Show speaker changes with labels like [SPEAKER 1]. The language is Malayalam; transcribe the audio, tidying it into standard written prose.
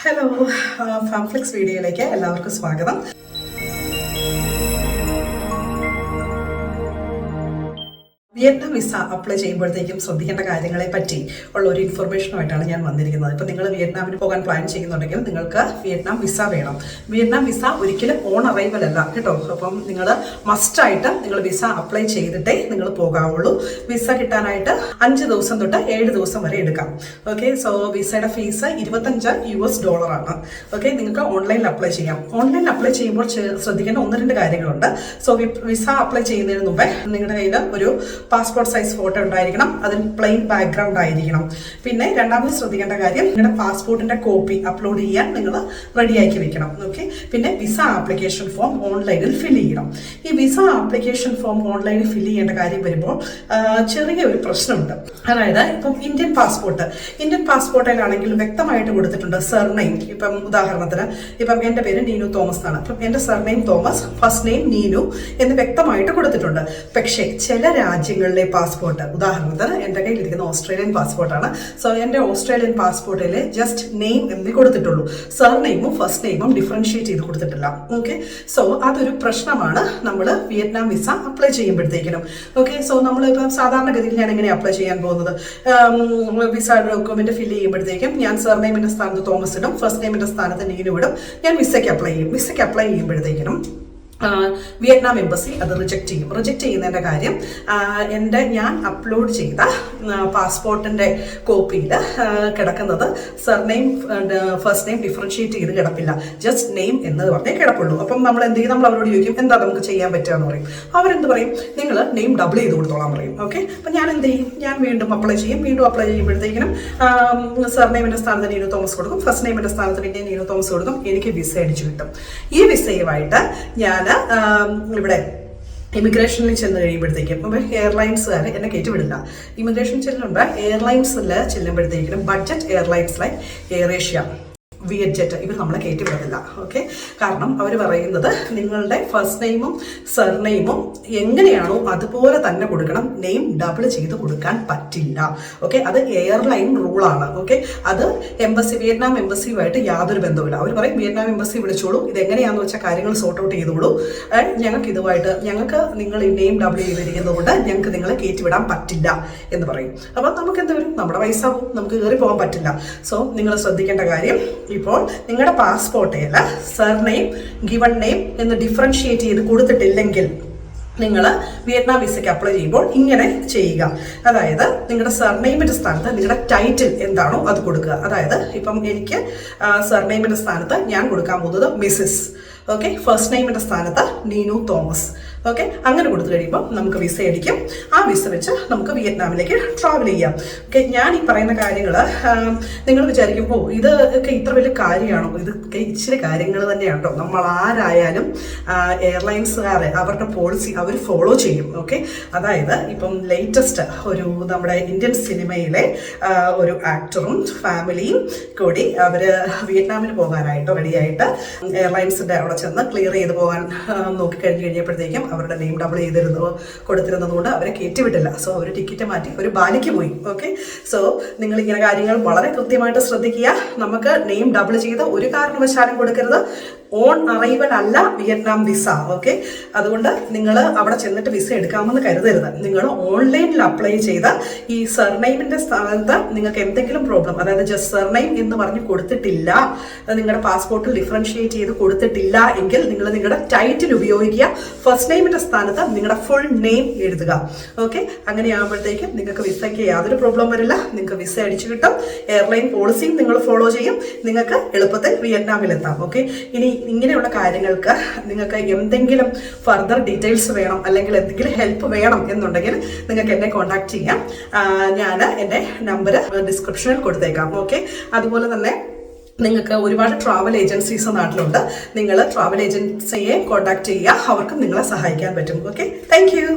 [SPEAKER 1] ഹലോ, ഫാംഫ്ലിക്സ് വീഡിയോയിലേക്ക് എല്ലാവർക്കും സ്വാഗതം. വിയറ്റ്നാം വിസ അപ്ലൈ ചെയ്യുമ്പോഴത്തേക്കും ശ്രദ്ധിക്കേണ്ട കാര്യങ്ങളെ പറ്റി ഉള്ള ഒരു ഇൻഫർമേഷനുമായിട്ടാണ് ഞാൻ വന്നിരിക്കുന്നത്. ഇപ്പം നിങ്ങൾ വിയറ്റ്നാമിന് പോകാൻ പ്ലാൻ ചെയ്യുന്നുണ്ടെങ്കിൽ നിങ്ങൾക്ക് വിയറ്റ്നാം വിസ വേണം. വിയറ്റ്നാം വിസ ഒരിക്കലും ഓൺ അറൈവൽ അല്ല കേട്ടോ. അപ്പം നിങ്ങൾ മസ്റ്റായിട്ട് നിങ്ങൾ വിസ അപ്ലൈ ചെയ്തിട്ടേ നിങ്ങൾ പോകാവുള്ളൂ. വിസ കിട്ടാനായിട്ട് 5 ദിവസം തൊട്ട് 7 ദിവസം വരെ എടുക്കാം. ഓക്കെ, സോ വിസയുടെ ഫീസ് $25 ആണ്. ഓക്കെ, നിങ്ങൾക്ക് ഓൺലൈനിൽ അപ്ലൈ ചെയ്യാം. ഓൺലൈനിൽ അപ്ലൈ ചെയ്യുമ്പോൾ ശ്രദ്ധിക്കേണ്ട 1-2 കാര്യങ്ങളുണ്ട്. സോ വിസ അപ്ലൈ ചെയ്യുന്നതിന് മുമ്പേ നിങ്ങളുടെ കയ്യിൽ ഒരു പാസ്പോർട്ട് സൈസ് ഫോട്ടോ ഉണ്ടായിരിക്കണം. അതിന് പ്ലെയിൻ ബാക്ക്ഗ്രൗണ്ട് ആയിരിക്കണം. പിന്നെ രണ്ടാമത് ശ്രദ്ധിക്കേണ്ട കാര്യം, നിങ്ങളുടെ പാസ്പോർട്ടിന്റെ കോപ്പി അപ്ലോഡ് ചെയ്യാൻ നിങ്ങൾ റെഡിയാക്കി വെക്കണം. ഓക്കെ, പിന്നെ വിസ ആപ്ലിക്കേഷൻ ഫോം ഓൺലൈനിൽ ഫില്ല് ചെയ്യണം. ഈ വിസ ആപ്ലിക്കേഷൻ ഫോം ഓൺലൈനിൽ ഫില്ല് ചെയ്യേണ്ട കാര്യം വരുമ്പോൾ ചെറിയ ഒരു പ്രശ്നമുണ്ട്. അതായത് ഇപ്പം ഇന്ത്യൻ പാസ്പോർട്ടിലാണെങ്കിൽ വ്യക്തമായിട്ട് കൊടുത്തിട്ടുണ്ട് സർനെയിം. ഇപ്പം ഉദാഹരണത്തിന് ഇപ്പം എൻ്റെ പേര് നീനു തോമസ് എന്നാണ്. അപ്പം എൻ്റെ surname Thomas, first name Neenu എന്ന് വ്യക്തമായിട്ട് കൊടുത്തിട്ടുണ്ട്. പക്ഷേ ചില രാജ്യങ്ങളിലെ പാസ്പോർട്ട്, ഉദാഹരണത്തിന് എൻ്റെ കയ്യിലിരിക്കുന്ന ഓസ്ട്രേലിയൻ പാസ്പോർട്ടാണ്. സോ എൻ്റെ ഓസ്ട്രേലിയൻ പാസ്പോർട്ടിൽ ജസ്റ്റ് നെയിം എന്നേ കൊടുത്തിട്ടുള്ളൂ. സർനെയിമും ഫസ്റ്റ് നെയിമും ഡിഫറൻഷിയേറ്റ് ചെയ്ത് കൊടുത്തിട്ടില്ല. ഓക്കെ, സോ അതൊരു പ്രശ്നമാണ് നമ്മൾ വിയറ്റ്നാം വിസ അപ്ലൈ ചെയ്യുമ്പോഴത്തേക്കിനും. ഓക്കെ, സോ നമ്മളിപ്പോൾ സാധാരണഗതിയിൽ ഞാൻ എങ്ങനെ അപ്ലൈ ചെയ്യാൻ പോകുന്നത്, വിസ ഡോക്യുമെന്റ് ഫില്ല് ചെയ്യുമ്പോഴത്തേക്കും ഞാൻ സർനെയിമിന്റെ സ്ഥാനത്ത് തോമസ് ഇടും, ഫസ്റ്റ് നെയിമിന്റെ സ്ഥാനത്ത് നീനു ഇടും. ഞാൻ വിസയ്ക്ക് അപ്ലൈ ചെയ്യും. വിസയ്ക്ക് അപ്ലൈ ചെയ്യുമ്പോഴത്തേക്കിനും വിയറ്റ്നാം എംബസി അത് റിജക്റ്റ് ചെയ്യും. റിജക്റ്റ് ചെയ്യുന്നതിൻ്റെ കാര്യം, ഞാൻ അപ്ലോഡ് ചെയ്ത പാസ്പോർട്ടിൻ്റെ കോപ്പിയിൽ കിടക്കുന്നത് സർനെയിം ഫസ്റ്റ് നെയിം ഡിഫറൻഷിയേറ്റ് ചെയ്ത് കിടപ്പില്ല. ജസ്റ്റ് നെയിം എന്ന് പറഞ്ഞേ കിടപ്പുള്ളൂ. അപ്പം നമ്മൾ എന്ത് ചെയ്യും, നമ്മൾ അവരോട് ചോദിക്കും എന്താ നമുക്ക് ചെയ്യാൻ പറ്റുക എന്ന് പറയും. അവരെന്ത് പറയും, നിങ്ങൾ നെയിം ഡബിൾ ചെയ്ത് കൊടുത്തോളാൻ പറയും. ഓക്കെ, അപ്പം ഞാൻ എന്ത് ചെയ്യും, ഞാൻ വീണ്ടും അപ്ലൈ ചെയ്യും. വീണ്ടും അപ്ലൈ ചെയ്യുമ്പോഴത്തേക്കിനും സർനെയിമിൻ്റെ സ്ഥാനത്ത് നീനു തോമസ് കൊടുക്കും, ഫസ്റ്റ് നെയിമിൻ്റെ സ്ഥാനത്ത് പിന്നെ നീനു തോമസ് കൊടുക്കും. എനിക്ക് വിസ അടിച്ചു കിട്ടും. ഈ വിസയുമായിട്ട് ഞാൻ ഇവിടെ ഇമിഗ്രേഷനിൽ ചെന്ന് കഴിയുമ്പോഴത്തേക്കും എയർലൈൻസുകാർ എന്നെ കയറ്റിവിടില്ല. ഇമിഗ്രേഷൻ ചെല്ലുമ്പോൾ എയർലൈൻസിൽ ചെല്ലുമ്പോഴത്തേക്കും budget airlines like Air Asia, VietJet, ഇവർ നമ്മളെ കയറ്റിവിടത്തില്ല. ഓക്കെ, കാരണം അവർ പറയുന്നത് നിങ്ങളുടെ ഫസ്റ്റ് നെയിമും സർനെയിമും എങ്ങനെയാണോ അതുപോലെ തന്നെ കൊടുക്കണം, നെയിം ഡബിൾ ചെയ്ത് കൊടുക്കാൻ പറ്റില്ല. ഓക്കെ, അത് എയർലൈൻ റൂളാണ്. ഓക്കെ, അത് വിയറ്റ്നാം എംബസിയുമായിട്ട് യാതൊരു ബന്ധവുമില്ല. അവർ പറയും വിയറ്റ്നാം എംബസി വിളിച്ചോളൂ, ഇതെങ്ങനെയാണെന്ന് വെച്ചാൽ കാര്യങ്ങൾ സോർട്ട് ഔട്ട് ചെയ്തോളൂ, ഞങ്ങൾക്ക് നിങ്ങൾ ഈ നെയിം ഡബിൾ ചെയ്തിരിക്കുന്നത് കൊണ്ട് ഞങ്ങൾക്ക് നിങ്ങളെ കയറ്റിവിടാൻ പറ്റില്ല എന്ന് പറയും. അപ്പം നമുക്ക് എന്ത് വരും, നമ്മുടെ പൈസ പോവും, നമുക്ക് കയറി പോകാൻ പറ്റില്ല. സോ നിങ്ങൾ ശ്രദ്ധിക്കേണ്ട കാര്യം, ഇപ്പോൾ നിങ്ങളുടെ പാസ്പോർട്ടിൽ സർനെയിം ഗിവൺ നെയിം എന്ന് ഡിഫറൻഷിയേറ്റ് ചെയ്ത് കൊടുത്തിട്ടില്ലെങ്കിൽ നിങ്ങൾ വിയറ്റ്നാം വിസയ്ക്ക് അപ്ലൈ ചെയ്യുമ്പോൾ ഇങ്ങനെ ചെയ്യുക. അതായത് നിങ്ങളുടെ സർനെയിമിൻ്റെ സ്ഥാനത്ത് നിങ്ങളുടെ ടൈറ്റിൽ എന്താണോ അത് കൊടുക്കുക. അതായത് ഇപ്പം എനിക്ക് സർനെയിമിൻ്റെ സ്ഥാനത്ത് ഞാൻ കൊടുക്കാൻ പോകുന്നത് മിസ്സിസ്. ഓക്കെ, ഫസ്റ്റ് നെയിമിൻ്റെ സ്ഥാനത്ത് നീനു തോമസ്. ഓക്കെ, അങ്ങനെ കൊടുത്തു കഴിയുമ്പോൾ നമുക്ക് വിസ അടിക്കും. ആ വിസ വെച്ച് നമുക്ക് വിയറ്റ്നാമിലേക്ക് ട്രാവൽ ചെയ്യാം. ഓക്കെ, ഞാൻ ഈ പറയുന്ന കാര്യങ്ങൾ നിങ്ങൾ വിചാരിക്കും, ഇതൊക്കെ ഇത്ര വലിയ കാര്യമാണോ? ഇതൊക്കെ ഇച്ചിരി കാര്യങ്ങൾ തന്നെയാണ് കേട്ടോ. നമ്മൾ ആരായാലും എയർലൈൻസുകാരെ അവരുടെ പോളിസി അവർ ഫോളോ ചെയ്യും. ഓക്കെ, അതായത് ഇപ്പം ലേറ്റസ്റ്റ് ഒരു നമ്മുടെ ഇന്ത്യൻ സിനിമയിലെ ഒരു ആക്ടറും ഫാമിലിയും കൂടി അവർ വിയറ്റ്നാമിന് പോകാനായിട്ട് റെഡിയായിട്ട് എയർലൈൻസിൻ്റെ അവിടെ ചെന്ന് ക്ലിയർ ചെയ്ത് പോകാൻ കഴിഞ്ഞപ്പോഴത്തേക്കും അവരുടെ നെയിം ഡബിൾ കൊടുത്തിരുന്നത് കൊണ്ട് അവരെ കയറ്റിവിട്ടില്ല. സോ അവർ ടിക്കറ്റ് മാറ്റി ഒരു ബാലിക്ക് പോയി. ഓക്കെ, സോ നിങ്ങൾ ഇങ്ങനെ കാര്യങ്ങൾ വളരെ കൃത്യമായിട്ട് ശ്രദ്ധിക്കുക. നമുക്ക് നെയിം ഡബിൾ ചെയ്ത് ഒരു കാരണവശാലും കൊടുക്കരുത്. ഓൺ അറൈവൽ അല്ല വിയറ്റ്നാം വിസ. ഓക്കെ, അതുകൊണ്ട് നിങ്ങൾ അവിടെ ചെന്നിട്ട് വിസ എടുക്കാമെന്ന് കരുതരുത്. നിങ്ങൾ ഓൺലൈനിൽ അപ്ലൈ ചെയ്ത ഈ സർനെയിമിൻ്റെ സ്ഥാനത്ത് നിങ്ങൾക്ക് എന്തെങ്കിലും പ്രോബ്ലം, അതായത് ജസ്റ്റ് സർനെയിം എന്ന് പറഞ്ഞ് കൊടുത്തിട്ടില്ല, നിങ്ങളുടെ പാസ്പോർട്ടിൽ ഡിഫറൻഷിയേറ്റ് ചെയ്ത് കൊടുത്തിട്ടില്ല എങ്കിൽ നിങ്ങൾ നിങ്ങളുടെ ടൈറ്റിൽ ഉപയോഗിക്കുക. ഫസ്റ്റ് നെയിമിൻ്റെ സ്ഥാനത്ത് നിങ്ങളുടെ ഫുൾ നെയിം എഴുതുക. ഓക്കെ, അങ്ങനെയാകുമ്പോഴത്തേക്കും നിങ്ങൾക്ക് വിസയ്ക്ക് യാതൊരു പ്രോബ്ലം വരില്ല. നിങ്ങൾക്ക് വിസ അടിച്ചു കിട്ടും. എയർലൈൻ പോളിസിയും നിങ്ങൾ ഫോളോ ചെയ്യും. നിങ്ങൾക്ക് എളുപ്പത്തിൽ വിയറ്റ്നാമിലെത്താം. ഓക്കെ, ഇനി ഇങ്ങനെയുള്ള കാര്യങ്ങൾക്ക് നിങ്ങൾക്ക് എന്തെങ്കിലും ഫർദർ ഡീറ്റെയിൽസ് വേണം, അല്ലെങ്കിൽ എന്തെങ്കിലും ഹെൽപ്പ് വേണം എന്നുണ്ടെങ്കിൽ നിങ്ങൾക്ക് എന്നെ കോൺടാക്ട് ചെയ്യാം. ഞാൻ എൻ്റെ നമ്പർ ഡിസ്ക്രിപ്ഷനിൽ കൊടുത്തേക്കാം. ഓക്കെ, അതുപോലെ തന്നെ നിങ്ങൾക്ക് ഒരുപാട് ട്രാവൽ ഏജൻസീസ് നാട്ടിലുണ്ട്. നിങ്ങൾ ട്രാവൽ ഏജൻസിയെ കോൺടാക്ട് ചെയ്യുക, അവർക്കും നിങ്ങളെ സഹായിക്കാൻ പറ്റും. Okay, thank you.